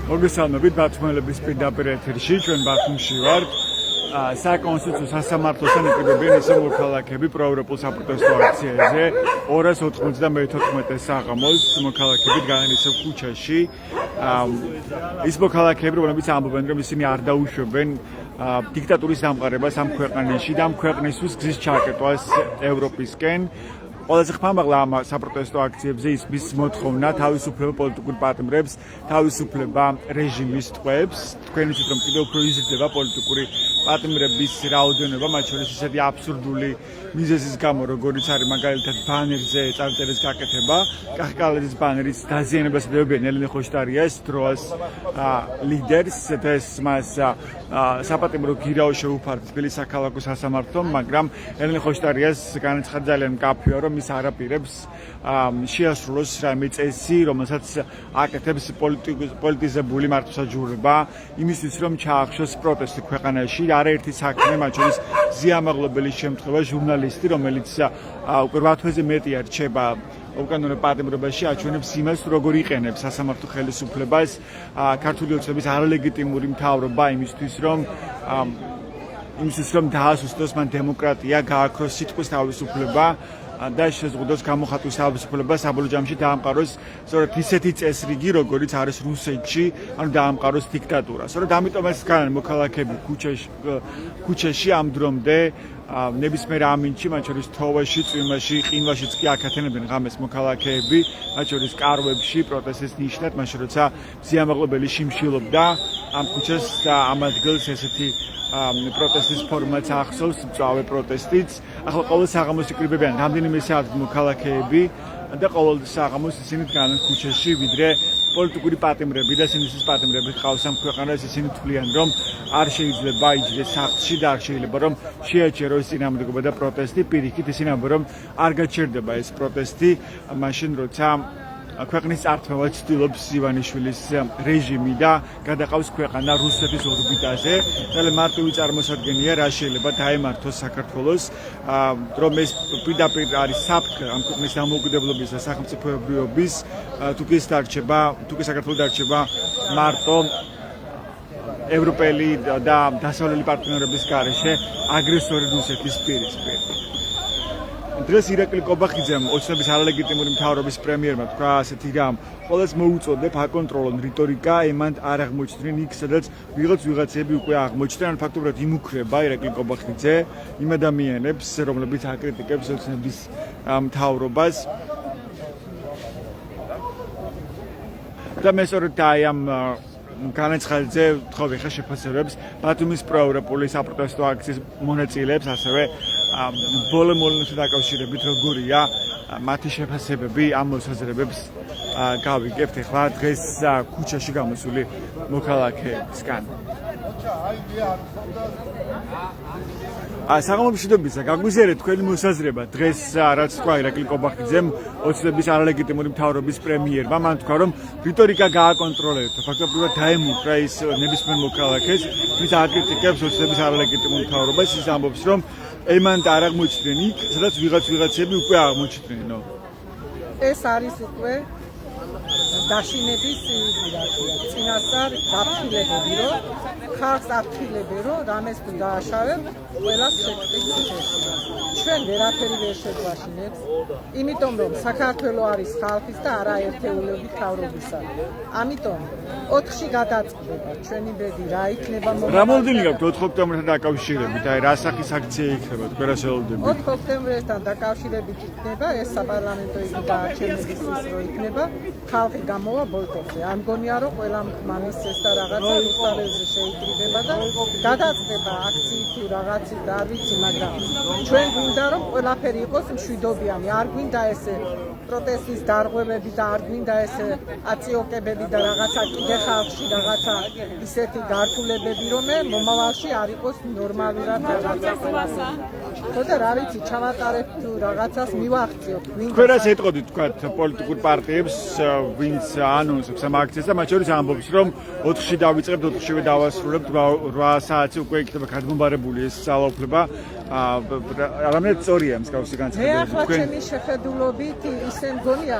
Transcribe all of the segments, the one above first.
მოგესალმებით ბათუმელების პირდაპირ ეთერში, ჩვენ ბათუმში ვართ. საკონსტიტუციო სასამართლოსთან იკრიბებიან ისე მოქალაქეები პროევროპულ საპროტესტო აქციაზე 294 საღამოს მოქალაქეები დგანან ისევ ქუჩაში. ის მოქალაქეები, რომლებიც ამბობენ, რომ ისინი არ დაუშვებენ დიქტატურის დამყარებას ამ ქვეყანაში და ამ ქვეყნისთვის გზის ჩაკეტვას ევროპისკენ. ყველაზე ხმამაღლა ამ საპროტესტო აქციებზე ის მოთხოვნა თავისუფლება პოლიტიკურ პატიმრებს, თავისუფლება რეჟიმის ტყვეებს. თქვენ იცით, რომ კიდევ უფრო იზრდება პოლიტიკური პატიმრების რაოდენობა, მათ შორის ისეთი აბსურდული მიზეზის გამო, როგორიც არის მაგალითად ბანერზე წარწერის გაკეთება. კახკალაძის ბანერის დაზიანებას დებენ ელენე ხოშტარიას, დროას ლიდერს, ეს მას საპატიმრო გირაო შეუფარდა თბილისის საქალაქო სასამართლომ, მაგრამ ელენე ხოშტარიას განაცხადა ძალიან მკაფიო, რომ ის არაპირებს შეასრულოს რაიმე წესი, რომელსაც აკეთებს პოლიტიზებული მართლმსაჯულება, იმისთვის რომ ჩაახშოს პროტესტი ქვეყანაში. არაერთი საქმე, მათ შორის ზიამაღლობელი შემთხვევა ჟურნალისტი, რომელიც უკვე 8 თვეზე მეტია რჩება უკანონო პატიმრობაში, აჩვენებს იმას, როგორ იყენებს სასამართლო ხელისუფლებას ქართული ოცნების არალეგიტიმური მთავრობა იმისთვის, რომ დაასუსტოს მან დემოკრატია, გააქროს სიტყვის თავისუფლება და შეზღუდოს გამოხატვის თავისუფლება, საბოლოო ჯამში დაამყაროს სწორედ ისეთი წესრიგი, როგორიც არის რუსეთში, ანუ დაამყაროს დიქტატურა. სწორედ ამიტომ ეს განან მოქალაქეები ქუჩაში ამ დრომდე ნებისმიერ ამინჩი, მათ შორის თოვაში, წვიმაში, ყინვაშიც კი აკეთებენ ღამეს მოქალაქეები, მათ შორის კარვებში პროტესტის ნიშნად, მაშინ როცა ზიამაღლობელი შიმშილობდა ამ ქუჩას და ამ ადგილს ესეთი პროტესტის ფორმაც ახსოვს, მწვავე პროტესტიც. ახლა ყოველ საღამოს იკრიბებიან რამდენიმე საათი მოქალაქეები და ყოველ საღამოს ისინი დგანან ქუჩაში, ვიდრე პოლიტიკური პატიმრები და სინდისის პატიმრები ყავს ამ ქვეყანას. ისინი თვლიან, რომ არ შეიძლება იჯდეს სახლში და არ შეიძლება რომ შეაჩეროს წინააღმდეგობა და პროტესტი. პირიქით ისინი ამბობენ, რომ არ გაჩერდება ეს პროტესტი, მაშინ როცა ქვეყნის წართმევად ცდილობს ივანიშვილის რეჟიმი და გადაყავს ქვეყანა რუსეთის ორბიტაზე. ძალიან მარტივი წარმოსადგენია, რა შეიძლება დაემართოს საქართველოს, რომ ეს პირდაპირ არის საფრთხე ამ ქვეყნის დამოუკიდებლობის და სახელმწიფოებრიობის, თუ კი საქართველოს დარჩება მარტო ევროპელი და დასავლელი პარტნიორების გარეშე აგრესორი რუსეთის პირისპირ. დღეს ირაკლი კობახიძემ ოცნების არალეგიტიმური მთავრობის პრემიერმა თქვა ასეთი რამ, ყველას მოუწოდებ აკონტროლონ რიტორიკა, ემანთ არ აღმოჩნდნენ იქ, სადაც ვიღაცები უკვე აღმოჩნდნენ, ან ფაქტობრივად იმუქრება ირაკლი კობახიძე იმ ადამიანებს, რომლებიც აკრიტიკებს ოცნების მთავრობას. და მე სწორედ ამ განაცხადზე ვთხოვ ხა შეფასებებს ბათუმის პროევროპული საპროტესტო აქციის მონაწილეებს, ასევე ბოლომოლენთან დაკავშირებით როგორია მათი შეფასებები ამ მოსაზრებებს გავიგებთ ახლა დღეს ქუჩაში გამოსული მოქალაქეებისგან. საღამო მშვიდობისა, გაგვიზიარეთ თქვენი მოსაზრება დღეს რაც თქვა ირაკლი კობახიძემ ოცნების არალეგიტიმური მთავრობის პრემიერმა, მან თქვა რომ რიტორიკა გააკონტროლეთ, ფაქტობრივად დაემუქრა ის ნებისმიერ მოქალაქეს, ვინც აკრიტიკებს ოცნების არალეგიტიმურ მთავრობას, ის ამბობს რომ ემანთ არ აღმოჩნდნენ იქ, სადაც ვიღაცები უკვე აღმოჩნდნენო. ეს არის უკვე დაშინების წინასწარ გაფრთხილებები, რომ ხალხს აფრთხილებენ, რომ რამეს თუ დააშავებ, ყველას შეგვიძლია. ჩვენ ვერაფერი ვერ შეგვაშინებს, იმიტომ რომ საქართველო არის ხალხის და არა ერთეულების მთავრობისა. ამიტომ 4-ში გადაწყდება ჩვენი ბედი, რა იქნება რა მომდენი გაქვთ 4 ოქტომბერთან დაკავშირებით, აი რა სახის აქცია იქნება, თქვენ რა შეელოდებით? 4 ოქტომბერთან დაკავშირებით იქნება ეს საპარლამენტო არჩევნების რო იქნება, ხალხი გამოვა ბოიკოტზე. არ მგონია რომ ყველა მის ეს და რაღაცა რუსთაველზე შეიკრიბება და გადაწყდება აქციით თუ რაღაცით, არ ვიცი, მაგრამ ჩვენ გვინდა რომ ყველაფერი იყოს მშვიდობიანი, არ გვინდა ესე პროტესტის დარღვევები და არ გვინდა ესე აწიოკებები და რაღაცა კიდე ხალხში რაღაცა ისეთი გართულებები, რომ მომავალში არ იყოს ნორმალურად რაღაცა. ხოდა რა ვიცი, ჩავატარებთ თუ რაღაცას მივახციოთ. თქვენ რას ეტყოდით თქვათ პოლიტიკურ პარტიებს, ვინც ანონსებს ამ აქციას და მათ შორის ამბობს, რომ 4-ში დავიწყებთ, 4-შივე დავასრულებთ, 8 საათზე უკვე იქნება გადმომბარებული ეს ძალაუფლება. რამდენად სწორია მსგავსი განცხადება? მე ახლა ჩემი შეხედულობით ისე მგონია,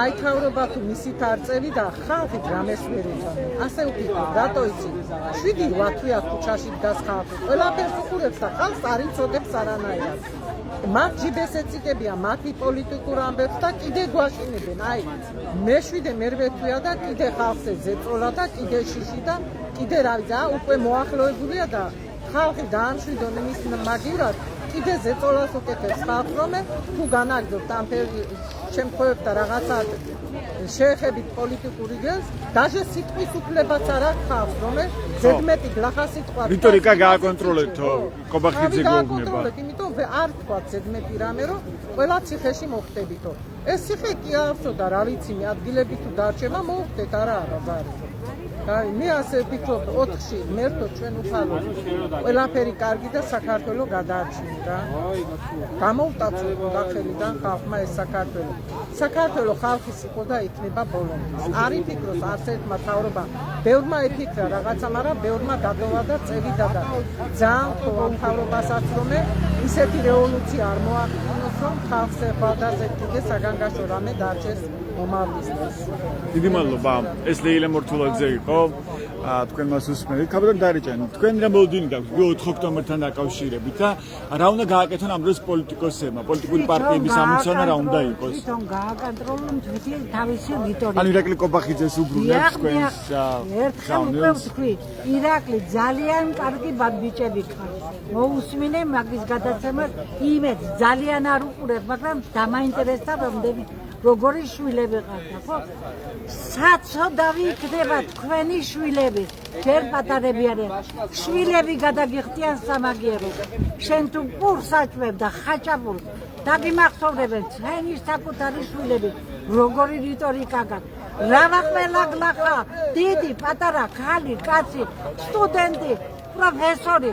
აი თავრობა თუ მისით არ წევიდა, ხალხი რამეს ვერ ეძანა. ასე ვფიქრობ, რატო იცი? 7-8 თვეა ქუჩაში დგას ხალხი. ყველაფერს უყურებს და ხალხს არ იწოდებს არანაირად. მათ ჯიბეს ეწიკებია, მათი პოლიტიკურ ამბებს და კიდე გვაშინებენ. აი, მე-7 მე-8 თვეა და კიდე ხალხს ეწოლა და კიდე შიში და კიდე რა ვიცი, უკვე მოახლოებულია და ხალხი დაამშვიდონ იმის მაგივრად, კიდე ზეწოლას უკეთებს ხალხს, რომ თუ განაგრძობთ ამ შემთხვევებს და რაღაცა შეეხებით პოლიტიკური გენს, დაჟე სიტყვის უფლებაც არ აქვს ხალხს, რომ ზედმეტი გლახა სიტყვა. რიტორიკა გააკონტროლეთო, ყობახიძე გეუბნება. იმიტომ არ თქვა ზედმეტი რამე, რომ ყველა ციხეში მოხდებითო. ეს ციხე კი არსო და რა ვიცი, ადგილები თუ დარჩება, მოხდეთ, არა ბაზარი. აი, მე ასე ვფიქრობ, 4-ში მერთო ჩვენ უხალოდ ყველაფერი კარგი და საქართველო გადაარჩინდა. გამოვტაცოთ სახელიდან ხალხმა ეს საქართველო. საქართველო ხალხის იყო და იქნება ბოლომდე. არ იფიქროს არც ერთმა მთავრობა, ბევრმა იფიქრა რაღაცა, მაგრამ ბევრმა გადავა და წევიდა და ძალიან მთავრობასაც რომ ისეთი რევოლუცია არ მოახდინოს, რომ ხალხს ეხვალდაზე კიდე საგანგაშო რამე დარჩეს მომავლისთვის. დიდი მადლობა. ეს ლეილე მორთულაძე იყო. თქვენ მას უსმენთ. ქაბადონ დარიჭენ. თქვენ რა მოლოდინი გაქვთ 4 ოქტომბერთან დაკავშირებით და რა უნდა გააკეთონ ამ დროს პოლიტიკოსებმა, პოლიტიკური პარტიების ამოცანა რა უნდა იყოს? თვითონ გააკონტროლონ თვითონ თავისი რიტორიკა. ანუ ირაკლი ყობახიძეს უბრუნებს თქვენს ერთხელ უკვე ვთქვი, ირაკლი ძალიან კარგი ბიჭები ხარ. მოусმინე მაგის გადაცემას, იმედს ძალიან არ უყურებ, მაგრამ დამაინტერესდა რომდენი როგორი შვილები ყავდა, ხო? საცოდავი იქნება თქვენი შვილები, ჯერ პატარები არიან. შვილები გადაგიხდიან სამაგიეროდ. შენ თუ პურს აჭვებ და ხაჭაპურს, დაგიმახსოვრებენ ჩვენი საკუთარი შვილები, როგორი რიტორიკა გაქვს. რა ყველა გლახა, დიდი, პატარა, ქალი, კაცი, სტუდენტი, პროფესორი,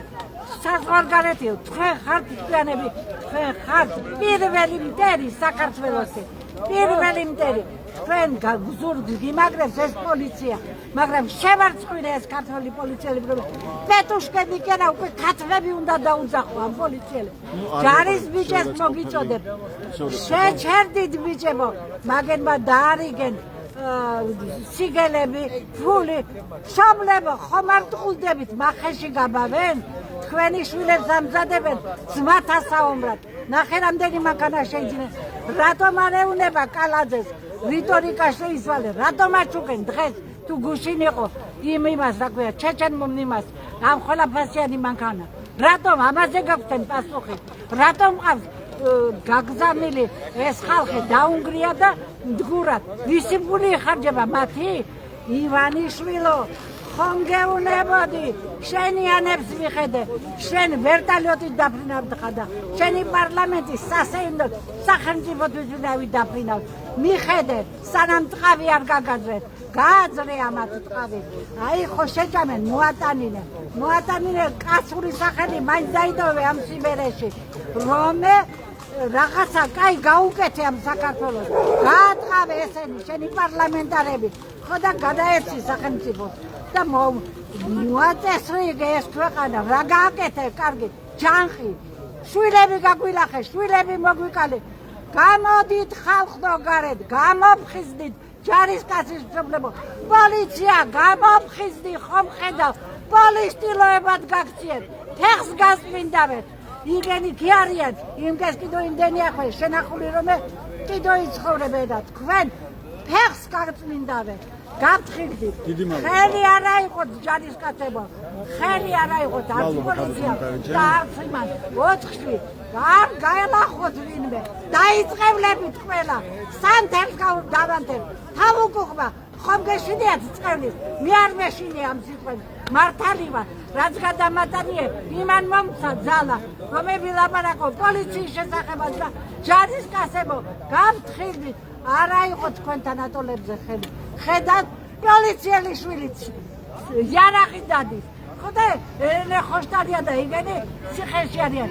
საზღვარგარეთი, თქვენ ხართ თქვენები, თქვენ ხართ პირველი მტერი საქართველოსი. პირველი მტერი, თქვენ გზურგ გიმაგრებს ეს პოლიცია, მაგრამ შევარცხვინე ეს ქართული პოლიციელები, რომ პეტუშკები კი არა, უკვე ქათმები უნდა დაუძახო ამ პოლიციელებს. ჯარის ბიჭებს მოგიწოდებ, შეჩერდით ბიჭებო, მაგენმა დაარიგენ სიგელები, ფული, შობლებო, ხომ არ ტყულდებით, მახეში გაბავენ, თქვენი შვილებს ამზადებენ ძმათა საომრად. ნახე რამდენი მანქანა შეიძინეს. რატომ არ ეუნება კალაძეს რიტორიკა შეისვალე, რატომ აჩუქენ დღეს თუ გუშინ იყო იმას რა ქვია ჩეჩენ მომნიმას ამ ყველაფასიანი მანქანა. რატომ ამაზე გაგვცენ პასუხი? რატომ ყავს გაგზავნილი ეს ხალხი დაუნგრია და მდგურად? ვისი ფული იხარჯება მათი? ივანიშვილო, ხომ გეუნებოდი, შენი ანებს მიხედე, შენ ვერტალიოტით დაფრინავდა და შენი პარლამენტის სასეირნოდ სახელმწიფოთვის ვინავი დაფრინავ. მიხედე, სანამ ტყავი არ გაგაძრეთ, გააძრე ამათ ტყავი. აი ხო შეჭამენ, მოატანინე კაცური სახელი მაინც დაიდოვე ამ სიმერეში, რომ რაღაცა კაი გაუკეთე ამ საქართველოს. გაატყავე ესენი, შენი პარლამენტარები, ხო და გადაეცი სახელმწიფოს. და მოაწესრიგე ეს ქვეყანა, რა გააკეთე კარგი, ჯანხი, შვილები გაგვილახე, შვილები მოგვიკალე. გამოდით ხალხო გარეთ, გამოფხიზნით ჯარისკაცის მშობლებო, პოლიცია გამოფხიზნი, ხომ ხედავ, პოლისტილოებად გაქციეთ, ფეხს გასწმინდავეთ. იგენი კი არიან, იმგეს კიდო იმდენი აქვე, შენახული რომ კიდო იცხოვრებენ და თქვენ ფეხს გასწმინდავეთ. გაფრთხილდით. ხელი არ აიღოთ ჯარისკაცებო, ხელი არ აიღოთ არც პოლიცია და არც იმან 4-ში არ გაელახოთ ვინმე. დაიწყებლებით ყველა, სანთელს დავანთებ, თავუკუღმა, ხომ გეშინიათ წევლის მე არ მეშინია ამ სიტყვებს მართალი ვარ რაც გადამატანიე იმან მომცა ძალა რომ ვილაპარაკო პოლიციის შესახებაც და ჯარისკაცებო გამთხილდი არა იყო თქვენთან ატოლებზე ხელი ხედავთ პოლიციელი შვილიც იარაღი დადის ხოდა ელენე ხოშტადია და იგენი ციხეში არიან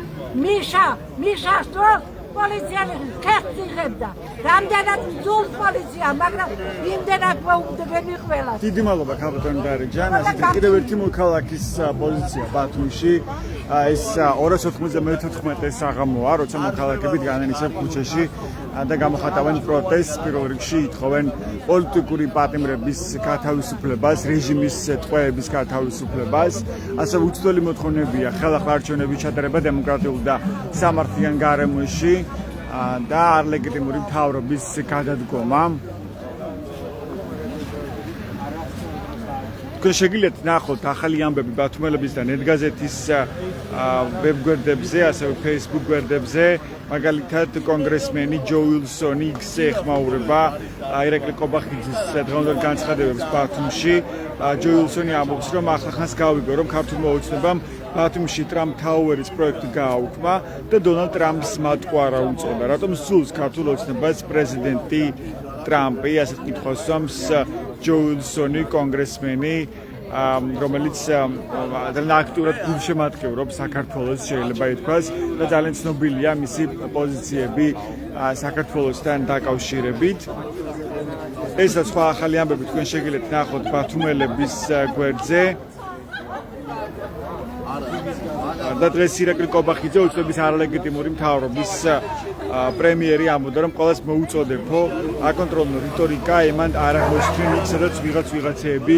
მიშას დროს პოლიციელი ხერხს იღებდა რამდენად ძულს პოლიცია მაგრამ იმდენად მოუგდებები ყველას დიდი მადლობა კაპიტან დარეჯან ასეთ კიდევ ერთი მოქალაქის პოზიცია ბათუმში ეს 294 საღამოა როცა მოქალაქეები დგანან ისევ ქუჩაში და გამოხატავენ პროტესტს პირველ რიგში ითხოვენ პოლიტიკური პატიმრების გათავისუფლებას რეჟიმის ტყვეების გათავისუფლებას ასევე უცვლელი მოთხოვნებია ხელახლა არჩევნების ჩატარება დემოკრატიულ და სამართლიან გარემოში და არლეგიტიმური მთავრობის გადადგომა თქვენ შეგიძლიათ ნახოთ ახალი ამბები ბათუმელების და ნეტგაზეთის ვებგვერდებზე, ასევე Facebook გვერდებზე, მაგალითად კონგრესმენი ჯო უილსონი იქ-ზე ეხმაურება ირაკლი კობახიძის დღევანდელ განცხადებებს ბათუმში. ჯო უილსონი ამბობს, რომ ახლახანს გავიგო, რომ ქართულმა ოცნებამ ბათუმში ტრამპ თაუერის პროექტი გააუქმა და დონალდ ტრამპის მატყუარა უწოდა. რატომ სულს ქართულ ოცნებას პრეზიდენტი ტრამპი, ასეთ კითხვას სვამს ჯო უილსონი, კონგრესმენი, რომელიც ძალიან აქტიურად გულშემატკივრობს საქართველოს შეიძლება ითქვას და ძალიან ცნობილია მისი პოზიციები საქართველოსთან დაკავშირებით. ეს სხვა ახალი ამბები თქვენ შეგიძლიათ ნახოთ ბათუმელების გვერდზე. და დღეს ირაკლი კობახიძე უცნობის არალეგიტიმური მთავრობის პრემიერი ამბობდა, რომ ყველას მოუწოდებო აკონტროლო რიტორიკა, ემან არ აღმოჩნდნენ იქ, სადაც ვიღაცეები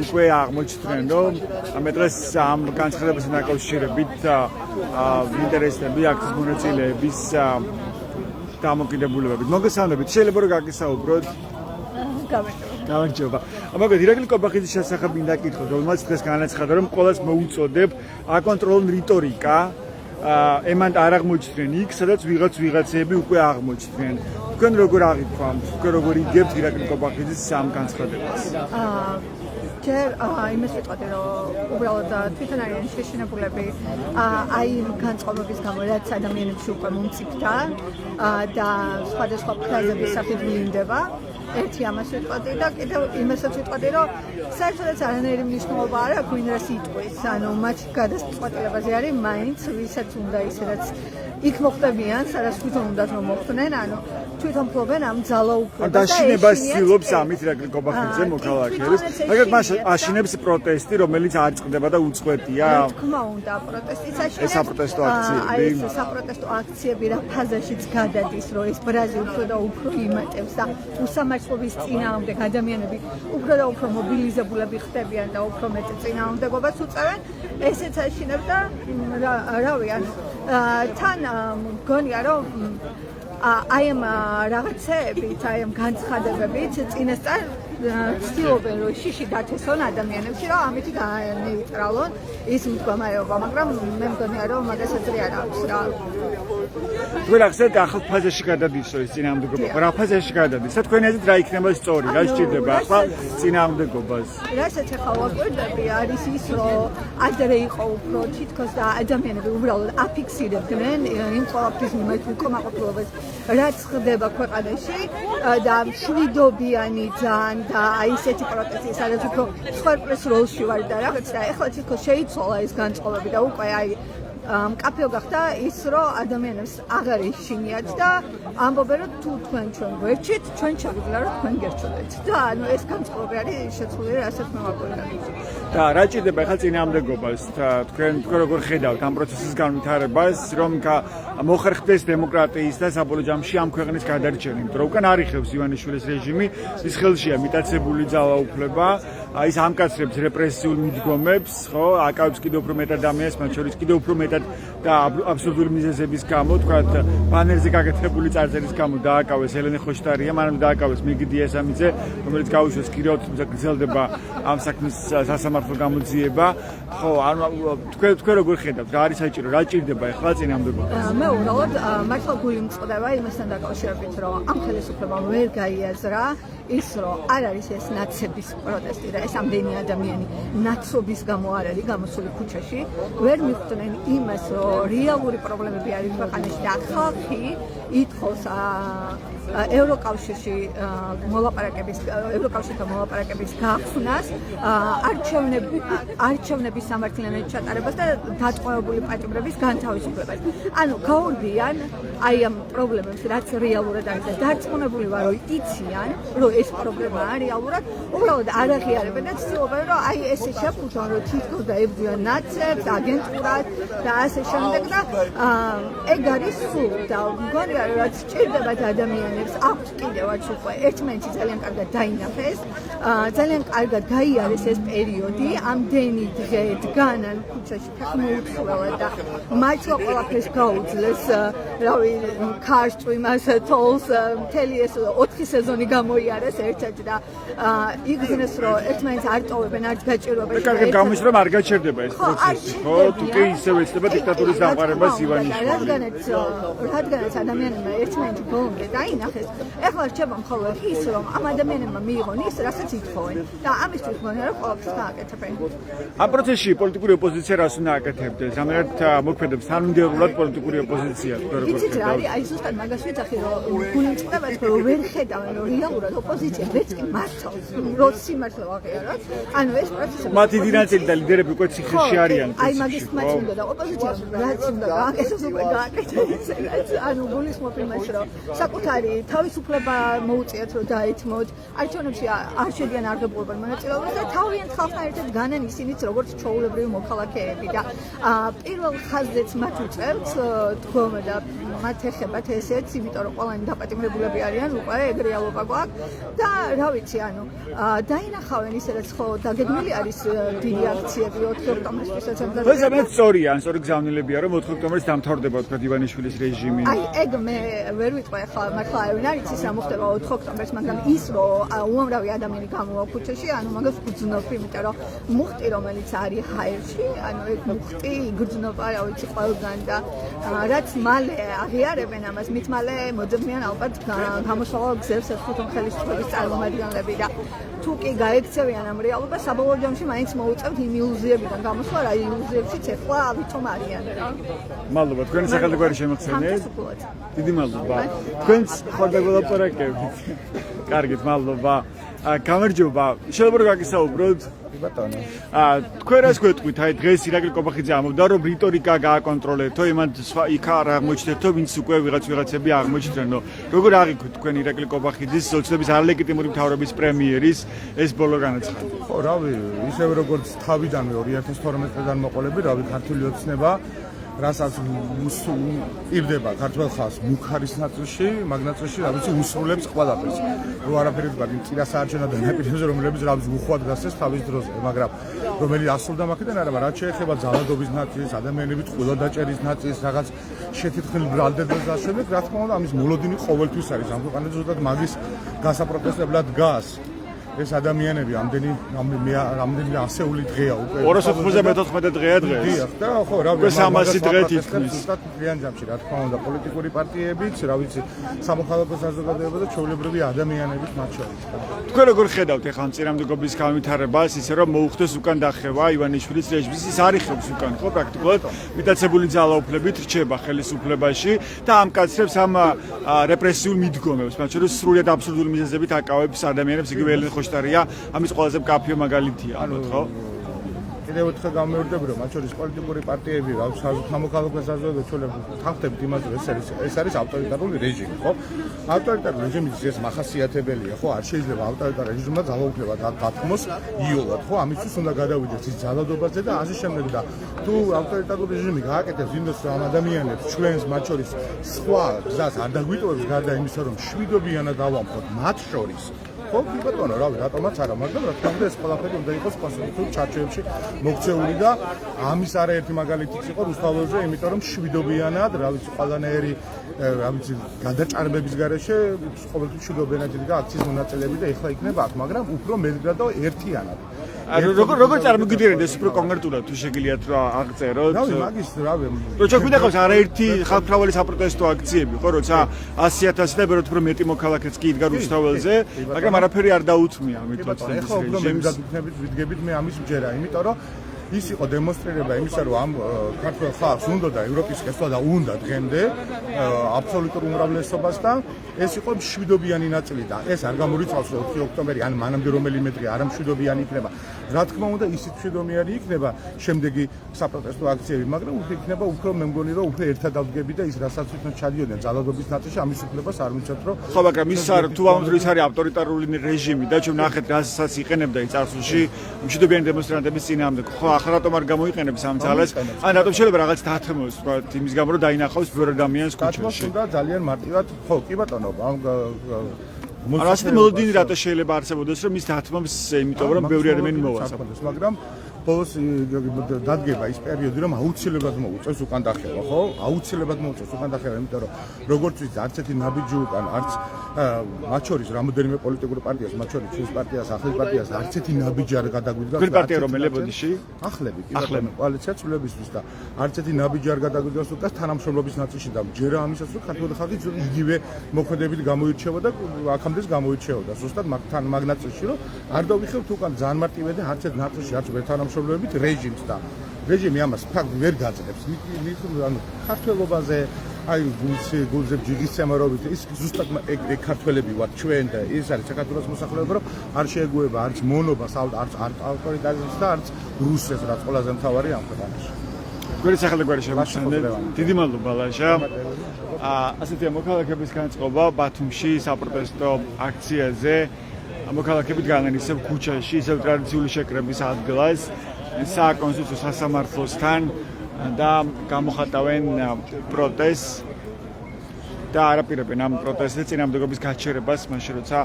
უკვე აღმოჩნდნენ, რომ მე დღეს ამ განცხადებასთან დაკავშირებით ინტერესები აქციის მონაწილეების დამოკიდებულებებით. მოგესალმებით, შეიძლება რომ გაგისაუბროთ? გამარჯობა. მაგრამ ირაკლი კობახიძის შესახებ მინდა კითხოთ, რომელმაც დღეს განაცხადა, რომ ყველას მოუწოდებ აკონტროლონ რიტორიკა, ემან არ აღმოჩნდნენ იქ, სადაც ვიღაცეები უკვე აღმოჩნდნენ. თქვენ როგორ აღიქვამთ, თქვენ როგორ იგებთ ირაკლი კობახიძის ამ განცხადებას? ჯერ იმას ვიტყოდი, რომ უბრალოდ თვითონ არიან შეშინებულები აი იმ განწყობების გამო, რაც ადამიანებში უკვე მომწიფდა და სხვადასხვა ფრაზების სახით ვლინდება. ერთი ამას ვიტყოდი და კიდევ იმასაც ვიტყოდი, რომ საერთოდაც არანაირი მნიშვნელობა არ აქვს, ვინ რას იტყვის, ანუ მათ გადაწყვეტილებაზე არის მაინც ვისაც უნდა ისე რაც იქ მოხდებიან, სადაც თვითონ უნდათ რომ მოხდნენ, ანუ თვითონ ფლობენ ამ ძალაუფლებას და აშინებას ცდილობს ამით ირაკლი კობახიძე მოქალაქეებს. მაგრამ მას აშინებს პროტესტი, რომელიც არ წყდება და უწყვეტია. თქმა უნდა, პროტესტიც აშინებს. ეს საპროტესტო აქციები. ეს საპროტესტო აქციები რა ფაზაშიც გადადის, რომ ეს ბრაზი უფრო და უფრო იმატებს და უსამართლობის წინააღმდეგ ადამიანები უფრო და უფრო მობილიზებულები ხდებიან და უფრო მეტ წინააღმდეგობას უწევენ. ესეც აშინებს და რავი, ანუ თან მგონია რომ აი ამ რაღაცეებით, აი ამ განცხადებებით წინასწარ ცდილობენ რომ შიში დათესონ ადამიანებში, რომ ამით განეიტრალონ ის მდგომარეობა, მაგრამ მე მგონია რომ მაგას აზრი არ აქვს რა. თქვენ ახსენეთ ახალ ფაზაში გადადის ეს წინააღმდეგობა. რა ფაზაში გადადის? და თქვენი აზრით რა იქნება სწორი? რა სჭირდება ახლა წინააღმდეგობას? რასაც ახლა ვაკვირდები არის ის, რომ ადრე იყო უფრო თითქოს და ადამიანები უბრალოდ აფიქსირებდნენ იმ ყველაფრის მიმართ უკმაყოფილებას, რაც ხდება ქვეყანაში და მშვიდობიანი ძალიან და აი ესეთი პროტესტი, სადაც უფრო სხვადასხვა როლში ვარ და რაღაც და ახლა თითქოს შეიცვალა ეს განწყობები და უკვე აი მკაფიო გახდა ის, რომ ადამიანებს აღარ ეშინიათ და ამბობენ, რომ თუ თქვენ ჩვენ გვერჩით, ჩვენ შეგვიძლია რომ თქვენ გერჩოდეთ. და ანუ ეს განწყობები არის შეცვლილი, რასაც მე ვაკვირდები. და რა ჭირდება ახლა წინააღმდეგობას? თქვენ როგორ ხედავთ ამ პროცესის განვითარებას, რომ მოხერხდეს დემოკრატიის და საბოლოო ჯამში ამ ქვეყნის გადარჩენა, იმიტომ რომ უკან არიხევს ივანიშვილის რეჟიმი, ის ხელშია მიტაცებული ძალაუფლება, ის ამკაცრებს რეპრესიულ მიდგომებს, ხო, აკავებს კიდევ უფრო მეტად ადამიანს, მათ შორის კიდევ უფრო მეტად და აბსურდული მიზეზების გამო, თქვა ბანერზე გაკეთებული წარწერის გამო დააკავეს ელენე ხოშტარია, მანამდე დააკავეს მიგდი ესამიძე, რომელიც გაუშვეს კიდევ გრძელდება ამ საქმის სასამართლო გამოძიება. ხო, ანუ თქვენ როგორ ხედავთ, რა არის საჭირო, რა ჭირდება ახლა წინააღმდეგობა? მე უბრალოდ მართლა გული მწყდება იმასთან დაკავშირებით, რომ ამ ხელისუფლებამ ვერ გაიაზრა ის რომ არ არის ეს ნაცების პროტესტი და ეს ამდენი ადამიანი ნაცობის გამო არ არის გამოსული ქუჩაში, ვერ მიხვდნენ იმას, რომ რეალური პრობლემები არის ქვეყანაში და ხალხი ითხოვს ევროკავშირში ევროკავშირთან მოლაპარაკების გახსნას, არჩევნების სამართლიანად ჩატარებას და დატყვევებული პატიმრების განთავისუფლებას. ანუ გაურბიან აი ამ პრობლემებს, რაც რეალურად არის და დარწმუნებული ვარ, რომ იციან, რომ ეს პრობლემაა რეალურად, უბრალოდ არ აღიარებენ და ცდილობენ, რომ აი ესე შეფუთონ, რომ თითქოს დაებრძვიან ნაცებს, აგენტურად და ასე შემდეგ და ეგ არის სულ და მგონია, რომ რაც სჭირდებათ ადამიანებს, აქვს კიდევაც უკვე ერთმანეთში ძალიან კარგად დაინახეს, ძალიან კარგად გაიარეს ეს პერიოდი, ამდენი დღე დგანან ქუჩაში ფეხმოუცველად და მართლა ყველაფერს გაუძლეს, რავი, ქარშტვი, მას თოლს, მთელი ეს 4 სეზონი გამოიარეს ერთ-ერთ და იგრძნეს, რომ ერთმანეთს არ ტოვებენ, არც გაჭირვებენ. კარგად გამის რომ არ გაჩერდება ეს პროცესი, ხო? თუ კი ისევ ეცდება დიქტატურის დამყარებას ივანიშვილი. რადგანაც ადამიანებმა ერთმანეთი ბოლომდე დაინახეს, ეხლა რჩება მხოლოდ ის, რომ ამ ადამიანებმა მიიღონ ის, რასაც ითხოვენ და ამისთვის მგონია, რომ ყველაფერს გააკეთებენ. ამ პროცესში პოლიტიკური ოპოზიცია რას უნდა აკეთებდეს? ამერად მოქმედებს თანმიმდევრულად პოლიტიკური ოპოზიცია, როგორც იცით რა არის? აი ზუსტად მაგას ვიცახი, რომ გულწრფელად რომ ვერ ხედავენ, რომ რეალურად ოპოზიცია ვერც კი მართავს, რომ სიმართლე აღიაროთ. ანუ ეს პროცესი მათი დინასტიები და ლიდერები უკვე ციხეში არიან. აი მაგის მათი უნდა და ოპოზიცია რაც უნდა გააკეთოს უკვე გააკეთოს. ანუ გულისხმობ იმას, რომ საკუთარი თავისუფლება მოუწიათ, რომ დაეთმოთ, არჩევნებში არ შედიან არგებულობენ მონაწილეობას და თავიანთ ხალხთან ერთად განან ისინიც როგორც ჩვეულებრივი მოქალაქეები და პირველ ხაზზეც მათ უწევთ დგომა და მათ ეხებათ ესეც, იმიტომ რომ ყველანი დაპატიმრებულები არიან, უკვე ეგ რეალობა გვაქვს და რა ვიცი, ანუ დაინახავენ ისედაც ხო დაგეგმილი არის დიდი აქციები 4 ოქტომბრისთვისაც. ეს ამეთ სწორია, სწორი გზავნილებია, რომ 4 ოქტომბრის დამთავრდება თქვა ივანიშვილის რეჟიმი. აი ეგ მე ვერ ვიტყვი ახლა მართლა არ ვიცი ის რა მოხდება 4 ოქტომბერს, მაგრამ ის რომ უამრავი ადამიანი გამოვა ქუჩაში, ანუ მაგას გძნობ, იმიტომ რომ მუხტი რომელიც არის ჰაერში, ანუ ეგ მუხტი იგრძნობა, რა ვიცი, ყველგან და რაც მალე აღიარებენ ამას, მით მალე მოძებნიან ალბათ გამოსავალ გზებს ხუთონ ხელისუფლების წარმომადგენლები და თუ კი გაექცევიან ამ რეალობას, საბოლოო ჯამში მაინც მოუწევთ იმ illuziებიდან გამოსვლა, რა illuziებშიც ეხლა ვითომ არიან რა. მადლობა, თქვენი სახელმწიფო შემოხსენეთ. დიდი მადლობა. თქვენს ხოდა გველაპარაკებით. კარგით, მადლობა. გამარჯობა. შეიძლება რომ გაგისაუბროთ? ბატონო. თქვენ რას გვეტყვით? აი დღეს ირაკლი კობახიძე ამბობდა, რომ რიტორიკა გააკონტროლეთო, იმან სხვა იქ არ აღმოჩნდეთო, ვინც უკვე ვიღაცები აღმოჩნდნო. როგორ აღიქვით თქვენ ირაკლი კობახიძის ოცნების არლეგიტიმური მთავრობის პრემიერის ეს ბოლო განაცხადი? ხო, რავი, ისევე როგორც თავიდანვე 2012 წლიდან მოყოლები, რავი, ქართული ოცნება რასაც ირდება ქართველ ხალხს მუქარის ნაწილში, მაგ ნაწილში, რა ვიცი, უსრულებს ყველაფერს. რო არაფერი ვთქვი, წინასაარჩევნო და ნაპირებზე, რომლებიც რა ვიცი, უხვად გასცეს თავის დროზე, მაგრამ რომელიც ასრულდა მაქედან არა, რაც შეეხება ძალადობის ნაწილს, ადამიანების ყველა დაჭერის ნაწილს, რაღაც შეთითხილ ბრალდებას და შემდეგ, რა თქმა უნდა, ამის მოლოდინი ყოველთვის არის. ამ ქვეყანაში ზუსტად მაგის გასაპროტესტებლად დგას. ეს ადამიანები ამდენი ასეული დღეა უკვე 294 დღეა დღეს. დიახ, და ხო, რა ვიცი, 300 დღე თითქმის. ზუსტად მთლიან ჯამში, რა თქმა უნდა, პოლიტიკური პარტიებიც, რა ვიცი, სამოქალაქო საზოგადოება და ჩვეულებრივი ადამიანებით მათ შორის. თქვენ როგორ ხედავთ ახლა ამ წინამდებობის განვითარებას, ისე რომ მოუხდეს უკან დახევა ივანიშვილის რეჟიმის, ის არიხებს უკან, ხო, პრაქტიკულად მიტაცებული ძალაუფლებით რჩება ხელისუფლებაში და ამკაცრებს ამ რეპრესიულ მიდგომებს, მათ შორის სრულიად აბსურდული მიზეზებით აკავებს ადამიანებს, იგივე ელენ ხოშტარია, ამის ყველაზე მკაფიო მაგალითია, ალბათ, ხო? კიდევ ერთხელ გამეორდები, რომ მათ შორის პოლიტიკური პარტიები, რა ვიცი, სამოქალაქო საზოგადოება ჩვეულებრივ თანხმდებით იმას, რომ ეს არის ავტორიტარული რეჟიმი, ხო? ავტორიტარული რეჟიმის ეს მახასიათებელია, ხო? არ შეიძლება ავტორიტარულ რეჟიმმა ძალაუფლება დათმოს იოლად, ხო? ამისთვის უნდა გადავიდეს ის ძალადობაზე და ასე შემდეგ და თუ ავტორიტარული რეჟიმი გააკეთებს იმას, რომ ამ ადამიანებს ჩვენს მათ შორის სხვა გზას არ დაგვიტოვებს გარდა იმისა, რომ შვიდობიანად დავამხოთ მათ შორის ხო, კი ბატონო, რავი, რატომაც არა, მაგრამ რა თქმა უნდა ეს ყველაფერი უნდა იყოს კონსტიტუციურ ჩარჩოებში მოქცეული და ამის არაერთი მაგალითიც იყო რუსთაველზე, იმიტომ რომ შვიდობიანად, რა ვიცი, ყველანაირი, რა ვიცი, გადაჭარბების გარეშე ყოველთვის შვიდობიანად იდგა აქციის მონაწილეები და ეხლა იქნება აქ, მაგრამ უფრო მეტად და ერთიანად. როგორ წარმოგიდგენთ ეს უფრო კონკრეტულად თუ შეგიძლიათ რა აღწეროთ? რავი, მაგის, რავი. რო შეგვიდა ყავს არაერთი ხალხმრავალი საპროტესტო აქციები, ხო, როცა 100,000 და უფრო მეტი მოქალაქეც კი იდგა რუსთაველზე, მაგრამ არაფერი არ დაუთმია ამით ეხლა ოცნების უფრო მე რეჟიმს. ვიდგებით მე ამის მჯერა, იმიტომ რომ ის იყო დემონსტრირება იმისა, რომ ამ ქართულ ხალხს უნდა და ევროპის ხესვა და უნდა დღემდე აბსოლუტურ უმრავლესობასთან ეს იყო მშვიდობიანი ნაწილი და ეს არ გამორიცხავს რომ 4 ოქტომბერი ან მანამდე რომელიმე დღე არ მშვიდობიანი იქნება. რა თქმა უნდა, ისიც მშვიდობიანი იქნება შემდეგი საპროტესტო აქციები, მაგრამ იქნება უფრო მე მგონი რომ უფრო ერთად ავდგები და ის რასაც თვითონ ჩადიოდნენ ძალადობის ნაწილში ამის უფლებას არ მიცემთ რომ ხო, მაგრამ ის არ თუ ამბობთ ის არის ავტორიტარული რეჟიმი და ჩვენ ნახეთ რასაც იყენებდა ის წარსულში მშვიდობიანი დემონსტრანტების წინააღმდეგ. ხო, ახლა რატომ არ გამოიყენებს ამ ძალას? ან რატომ შეიძლება რაღაც დათმოს, ვთქვათ, იმის გამო რომ დაინახავს ბევრ ადამიანს ქუჩაში? და ძალიან მარტივად ხო, კი ბატონო, არა, ასეთი მოლოდინი რატო შეიძლება არსებობდეს, რომ ის დათმობს, იმიტომ რომ ბევრი ადამიანი მოვასწრებს, მაგრამ ბოლოს დადგება ის პერიოდი, რომ აუცილებლად მოუწევს უკან დახევა, ხო? აუცილებლად მოუწევს უკან დახევა, იმიტომ რომ როგორც ვიცი, არც ერთი ნაბიჯი უკან, არც მათ შორის რამოდენიმე პოლიტიკური პარტიას, მათ შორის ჩვენს პარტიას, ახლის პარტიას, არც ერთი ნაბიჯი არ გადაგვიდგა. თქვენი პარტია რომელი ბოდიში? ახლები, კი ბატონო, კოალიცია ცვლილებისთვის და არც ერთი ნაბიჯი არ გადაგვიდგას უკან თანამშრომლობის ნაწილში და ჯერა ამისაც რომ ქართული ხალხი იგივე მოქმედებით გამოირჩეოდა, აქამდეც გამოირჩეოდა. ზუსტად თან მაგ ნაწილში რომ არ დავიხევთ უკან ძალიან მარტივად და არც ერთ ნაწილში არც ვერ თანამშრომლობებით რეჟიმს და რეჟიმი ამას ფაქტ ვერ გაძლევს. ანუ ქართველობაზე აი გულზე ჯიგის სამარობით ის ზუსტად ეგ ქართველები ვართ ჩვენ და ეს არის საქართველოს მოსახლეობა რომ არ შეეგუება არც მონობას არც ავტორიტარიზმს და არც რუსეთს რაც ყველაზე მთავარი ამ ქვეყანაში. გვერდით სახელგვარი შემოსცენდეთ. დიდი მადლობა ლაშა. ასეთია მოქალაქეების განწყობა ბათუმში საპროტესტო აქციაზე. მოქალაქეები დგანან ისევ ქუჩაში, ისევ ტრადიციული შეკრების ადგილას, საკონსტიტუციო სასამართლოსთან და გამოხატავენ პროტესტს და არაპირებენ ამ პროტესტზე წინააღმდეგობის გაჩერებას, მაშინ როცა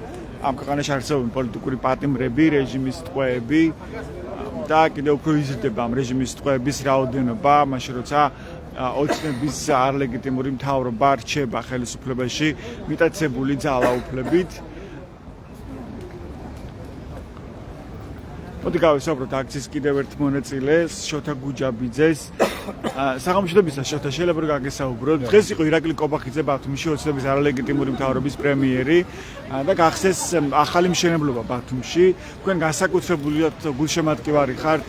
ამ ქვეყანაში არსებობენ პოლიტიკური პატიმრები, რეჟიმის ტყვეები და კიდევ უფრო იზრდება ამ რეჟიმის ტყვეების რაოდენობა, მაშინ როცა ოცნების არლეგიტიმური მთავრობა რჩება ხელისუფლებაში მიტაცებული ძალაუფლებით. მოდი გავისაუბროთ აქციის კიდევ ერთ მონაწილეს, შოთა გუჯაბიძეს. საღამოშობისა შოთა შეიძლება რომ გაგესაუბროთ. დღეს იყო ირაკლი კობახიძე ბათუმში ოცნების არალეგიტიმური მთავრობის პრემიერი და გახსეს ახალი მშენებლობა ბათუმში. თქვენ განსაკუთრებულად გულშემატკივარი ხართ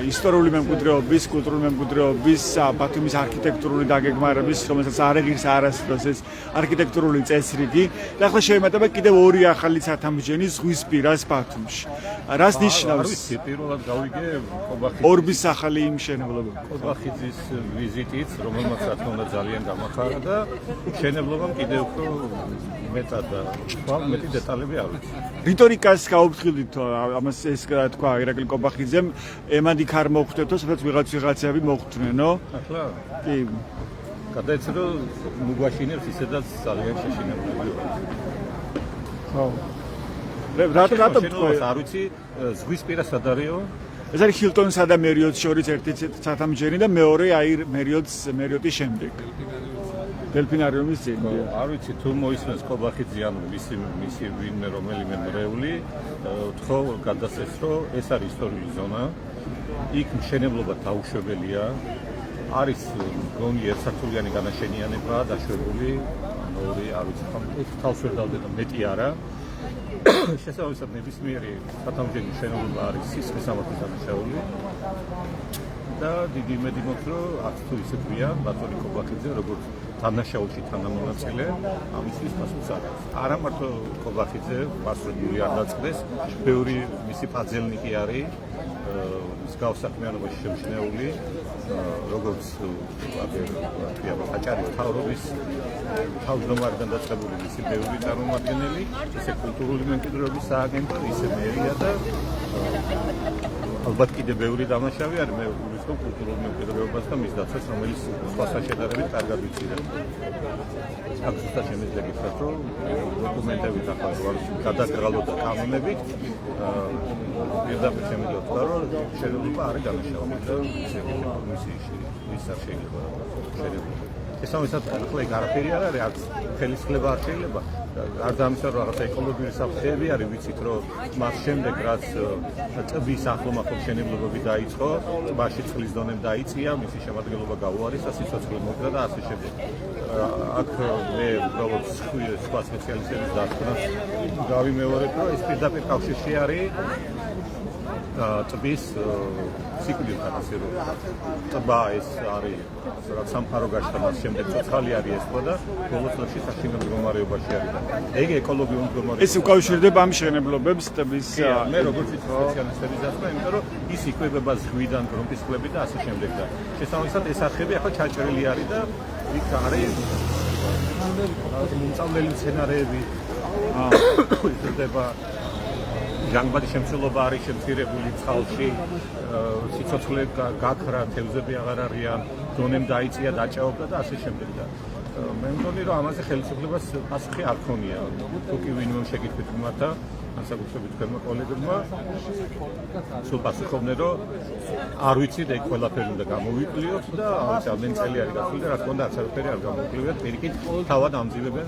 ისტორიული მემკვიდრეობის, კულტურული მემკვიდრეობის, ბათუმის არქიტექტურული დაგეგმარების, რომელსაც არ ეღირს არასდროს ეს არქიტექტურული წესრიგი და ახლა შეემატება კიდევ ორი ახალი ცათამბჯენი ზღვისპირას ბათუმში. რას ნიშნავს? პირველად გავიგე კობახიძის ორბის ახალი მშენებლობა. კობახიძის ვიზიტით, რომელმაც რა თქმა უნდა ძალიან გამახარა და მშენებლობამ კიდევ უფრო მეტად და მეტი დეტალები არ ვიცი. რიტორიკას გაუფრთხილდით ამას ეს თქვა ირაკლი კობახიძემ, ემადი ხარ მოხვდეთო, სადაც ვიღაცები მოხვდნენო. ახლა კი. გადაეცა რომ მუგვაშინებს ისედაც ძალიან შეშინებული ვარ. ხო. რატომ თქვა? არ ვიცი, ზღვისპირა სად არისო? ეს არის ჰილტონსა და მერიოტს შორის ერთი ცათამბჯენი და მეორე აი მერიოტის შემდეგ. დელფინარიუმის წინ. არ ვიცი თუ მოისმენს კობახიძე ან მისი ვინმე რომელიმე მრევლი, თქო გადასცეს რომ ეს არის ისტორიული ზონა. იქ მშენებლობა დაუშვებელია. არის გონი ერთსართულიანი განაშენიანებაა დაშვებული, ორი არ ვიცი ხომ თავს ვერ დავდე და მეტი არა. შესაბამისად ნებისმიერი ცათამბჯენი მშენებლობა არის სისხლის სამართლის დანაშაული და დიდი იმედი მაქვს რომ არც თუ ისე გვია ბატონი კობახიძე როგორც დანაშაულში თანამონაწილე ამისთვის პასუხს არ აქვს. არა მარტო კობახიძე პასუხი არ დაწყდეს, ბევრი მისი ფაძელნიკი არის მსგავს საქმიანობაში შემჩნეული, როგორც აჭარის მთავრობის თავმჯდომარიდან დაწყებული მისი ბევრი წარმომადგენელი, ისე კულტურული მემკვიდრეობის სააგენტო, ისე მერია და ალბათ კიდევ ბევრი დამნაშავე არის, მე ვგულისხმობ კულტურულ მემკვიდრეობას და მის დაცვას, რომელიც სხვასთან შედარებით კარგად ვიციან. აქ ზუსტად შემიძლია გითხრათ, რომ დოკუმენტებით ახლა გადაგრალო და კანონებით პირდაპირ შემიძლია ვთქვა, რომ შენობა არის დანაშაული და ის არ შეიძლება შენობა. შესაბამისად ახლა ეგ არაფერი არ არის, არც ხელისხლება არ შეიძლება. არ დამისარ რაღაცა ეკოლოგიური საფრთხეები არის, ვიცით რომ მას შემდეგ რაც ტბის ახლომახლო მშენებლობები დაიწყო, ტბაში წყლის დონემ დაიწია, მისი შემადგენლობა გაუარესა, სიცოცხლე მოკლა და ასე შემდეგ. აქ მე უბრალოდ სხვა სპეციალისტების დასკვნას გავიმეორებ, რომ ეს პირდაპირ კავშირში არის ტბის სიკვდილთან, ასე რომ ტბა ეს არის რაც სამყარო გაჩნდა, მას შემდეგ ცოცხალი არის ეს ტბა და ბოლო წლებში საშინელ მდგომარეობაში არის და ეგ ეკოლოგიურ მდგომარეობაში. ეს უკავშირდება ამ მშენებლობებს ტბის მე როგორც სპეციალისტების დასკვნა, იმიტომ რომ ის იკვებება ზღვიდან, გრუნტის წყლებით და ასე შემდეგ და შესაბამისად ეს არხები ახლა ჩაჭრილი არის და იქ არის მომწავლელი მცენარეები იზრდება ჟანგბადის შემცველობა არის შემცირებული წყალში, სიცოცხლე გაქრა, თევზები აღარ არიან, დონემ დაიწია, დაჭაობდა და ასე შემდეგ და მე მგონი რომ ამაზე ხელისუფლებას პასუხი არ ქონია. თუ კი ვინმე შეკითხვით მიმართა, განსაკუთრებით თქვენმა კოლეგებმა, სულ პასუხობდნენ რომ არ ვიცით ეგ ყველაფერი უნდა გამოვიკვლიოთ და ამას ამდენი წელი არის გასული და რა თქმა უნდა არც არაფერი არ გამოვიკვლიოთ, პირიქით თავად ამძიმებენ.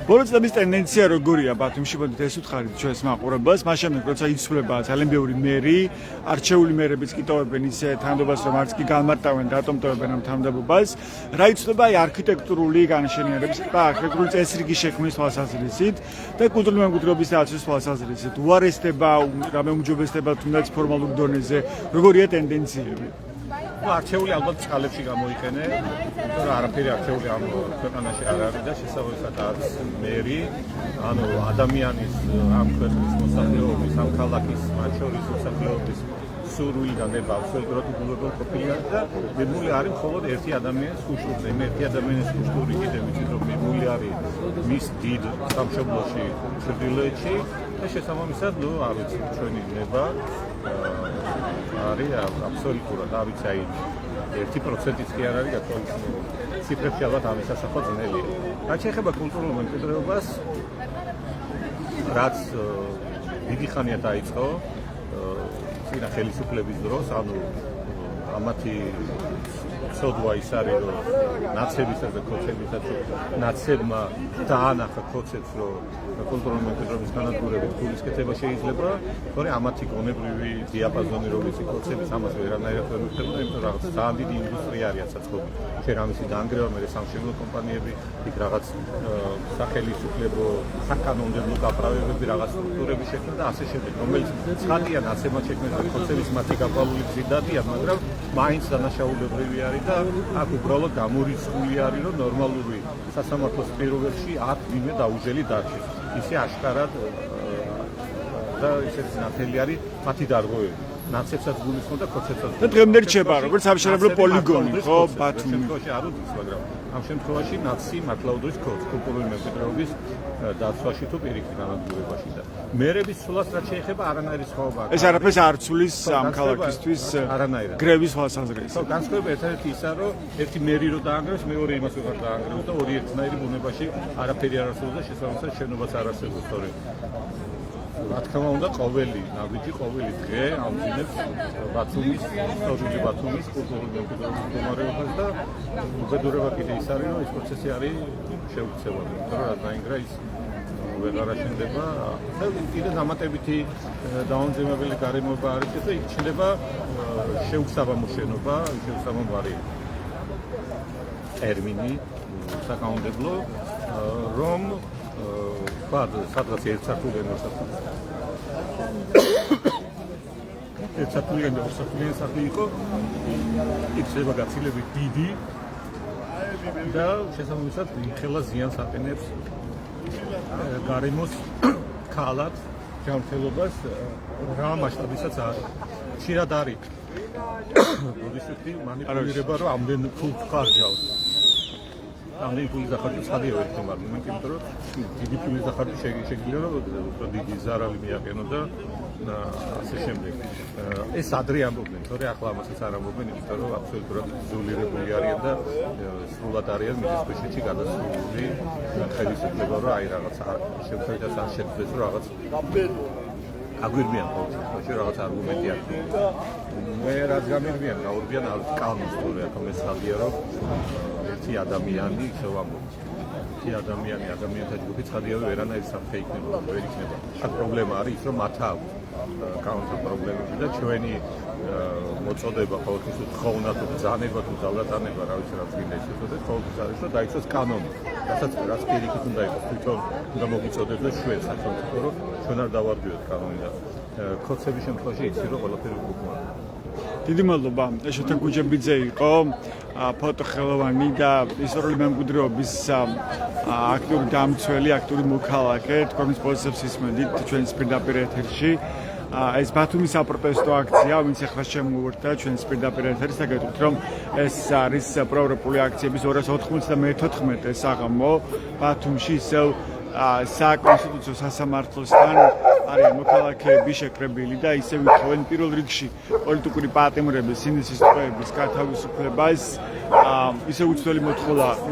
ბოლო წლების ტენდენცია როგორია ბათუმში, მოდით ეს უთხარით ჩვენს მაყურებელს, მას შემდეგ როცა იცვლება ძალიან ბევრი მერი, არჩეული მერებიც კი ტოვებენ ისე თანამდებობას, რომ არც კი განმარტავენ, დატომტოვებენ ამ თანამდებობას, რა იცვლება აი არქიტექტურული განშენიანების, არქიტექტურული წესრიგი შექმნის თვალსაზრისით და კულტურული მემკვიდრეობის დაცვის თვალსაზრისით. უარესდება, რამე უმჯობესდება თუნდაც ფორმალურ დონეზე, როგორია ტენდენციები? არჩეული ალბათ წყალებში გამოიყენე, იმიტომ რომ არაფერი არჩეული ამ ქვეყანაში არ არის და შესაბამისად არც მერი, ანუ ადამიანის ამ ქვეყნის მოსახლეობის, ამ ქალაქის მათ შორის მოსახლეობის სურვილი და ნება აბსოლუტურად უგულებელ ყოფილი და მიბული არის მხოლოდ ერთი ადამიანის ხუშურზე. იმ ერთი ადამიანის ხუშური კიდევ ვიცით რომ მიბული არის მის დიდ სამშობლოში ჩრდილოეთში და შესაბამისად ნუ არ ვიცი ჩვენი ნება არის აბსოლუტურად არ ვიცი აი 1%-იც კი არ არის გათვალისწინებული. ციფრებში ალბათ ამის სასახო ძნელია. რაც შეეხება კულტურულ მემკვიდრეობას, რაც დიდი ხანია დაიწყო წინა ხელისუფლების დროს, ანუ ამათი ცოდვა ის არის, რომ ნაცებისა და ქოცებისა ნაცებმა დაანახა ქოცებს, რომ კულტურული მემკვიდრეობის განადგურებით გულისკეთება შეიძლება, თორე ამათი გონებრივი დიაპაზონი რომ იცი ქოცების ამას ვერანაირად ვერ ვიხსენებთ, იმიტომ რომ რაღაც ძალიან დიდი ინდუსტრია არის საწყობი. შენ ამისი დაანგრევა, მე სამშენებლო კომპანიები, იქ რაღაც სახელისუფლებო, საკანონმდებლო გაправებები, რაღაც სტრუქტურები შექმნა და ასე შემდეგ, რომელიც ცხადია ნაცებმა შექმნა და ქოცების მათი გაყვალული გზიდადია, მაგრამ მაინც დანაშაულებრივი არის და აქ უბრალოდ გამორიცხული არის, რომ ნორმალური სასამართლოს პირობებში აქ ვინმე დაუჟელი დარჩეს. ისე აშკარად და ისეთ ნათელი არის მათი დარღვევები. ნაცებსაც გულისხმობ და ქოცებსაც. და დღემდე რჩება როგორც სამშენებლო პოლიგონი, ხო, ბათუმი. ამ შემთხვევაში არ უძის, მაგრამ ამ შემთხვევაში ნაცი მართლაუდრის ქოც კულტურული მემკვიდრეობის დაცვაში თუ პირიქით განადგურებაში და მერების სულას რაც შეეხება არანაირი სხვაობა. ეს არაფერს არ ცulis ამ ქალაქისთვის გრევის თვალსაზრისით. ხო, განსხვავება ერთ-ერთი ისა, რომ ერთი მერი რო დაანგრევს, მეორე იმას ვეღარ დაანგრევს და ორი ერთნაირი ბუნებაში არაფერი არ არსებობს და შესაბამისად შენობაც არ არსებობს, თორე რა თქმა უნდა ყოველი ნაბიჯი, ყოველი დღე ამძიმებს ბათუმის, ისტორიული ბათუმის კულტურული მემკვიდრეობის მდგომარეობას და უბედურება კიდე ის არის, რომ ეს პროცესი არის შეუცვლელი, იმიტომ რომ დაინგრა ის ვეღარ აშენდება და კიდე დამატებითი დაუნძიმებელი გარემოება არის და იქ ჩნდება შეუსაბამო შენობა, შეუსაბამო არის ტერმინი საკანონმდებლო, რომ სადღაც ერთსართულიანი ორსართულიანი სახლი იყო, იქ შეიძლება გაცილებით დიდი და შესაბამისად ხელა ზიანს აყენებს გარემოს ქალად ჯანმრთელობას რა მასშტაბისაც არის. ხშირად არის ბოდიშეთი მანიპულირება, რომ ამდენ ფულს ხარჯავს. ამდენი ფულის დახარჯვა ცხადია ერთი მომენტი, იმიტომ რომ დიდი ფულის დახარჯვა შეიძლება რომ უფრო დიდი ზარალი მიაყენო და ასე შემდეგ. ეს ადრე ამბობდნენ, თორე ახლა ამასაც არ ამბობენ, იმიტომ რომ აბსოლუტურად იზოლირებული არიან და სრულად არიან მიწის ქვეშეთში გადასული ხელისუფლება, რომ აი რაღაც შემთხვევით არ შეძლეს რომ რაღაც აგვირბიან ყოველთვის რაღაც არგუმენტი აქვს. მე რაც გამირბიან, გაურბიან კანონს, თორე აქ მესხადია რომ ერთი ადამიანი, ისე ვამბობ. ერთი ადამიანთა ჯგუფი ცხადია ვერანაირ საფეიქნებო ვერ იქნება. აქ პრობლემა არის ის, რომ მათ აქვს კანონთან პრობლემები და ჩვენი მოწოდება ყოველთვის უთხოვნა თუ ბრძანება თუ ძალატანება, რა ვიცი რაც გინდა იცოდეთ, ყოველთვის არის რომ დაიცვას კანონი. რაც პირიქით უნდა იყოს თვითონ უნდა მოგიწოდეს ჩვენ სახელმწიფო, რომ ჩვენ არ დავარღვიოთ კანონი და ქოცების შემთხვევაში იცი რომ ყველაფერი უკუნა. დიდი მადლობა. ეშოთა გუჯებიძე იყო ფოტოხელოვანი და ისტორიული მემკვიდრეობის აქტიური დამცველი, აქტიური მოქალაქე, თქვენს პოზიციებს ისმენდით ჩვენს პირდაპირ ეთერში. ეს ბათუმის საპროტესტო აქცია, ვინც ახლა შემოვარდა ჩვენს პირდაპირ ეთერს და გეტყვით, რომ ეს არის პროევროპული აქციების 294 საღამო ბათუმში ისევ საკონსტიტუციო სასამართლოსთან არიან მოქალაქეები შეკრებილი და ისევ ითხოვენ პირველ რიგში პოლიტიკური პატიმრების, სინდისის ტყვეების გათავისუფლებას. ისევ უცვლელი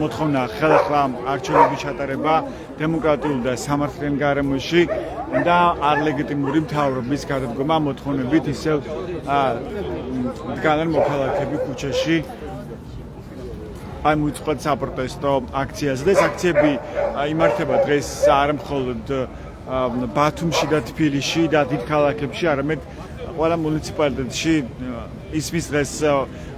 მოთხოვნა ხელახლა არჩევნების ჩატარება დემოკრატიულ და სამართლიან გარემოში და არლეგიტიმური მთავრობის გადადგომა მოთხოვნებით ისევ დგანან მოქალაქეები ქუჩაში. აი მოიწყოთ საპროტესტო აქციაზე და ეს აქციები იმართება დღეს არა მხოლოდ ბათუმში და თბილისში და დიდ ქალაქებში, არამედ ყველა მუნიციპალიტეტში ისმის დღეს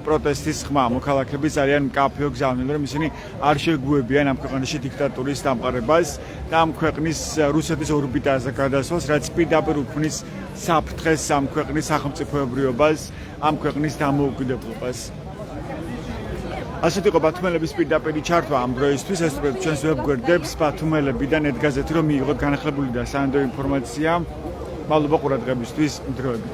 პროტესტის ხმა. მოქალაქეები არიან მკაფიო გზავნილი, რომ ისინი არ შეგუებიან ამ ქვეყანაში დიქტატურის დამყარებას და ამ ქვეყნის რუსეთის ორბიტაზე გადასვლას, რაც პირდაპირ უქმნის საფრთხეს ამ ქვეყნის სახელმწიფოებრიობას, ამ ქვეყნის დამოუკიდებლობას. ასეთ იყო ბათუმელების პირდაპირი ჩართვა ამ დროისთვის. ეს ჩვენს ვებგვერდებს ბათუმელებიდან net-gazeti რომ მიიღოთ განახლებული და საანდო ინფორმაცია. მადლობა ყურადღებისთვის. დროებით.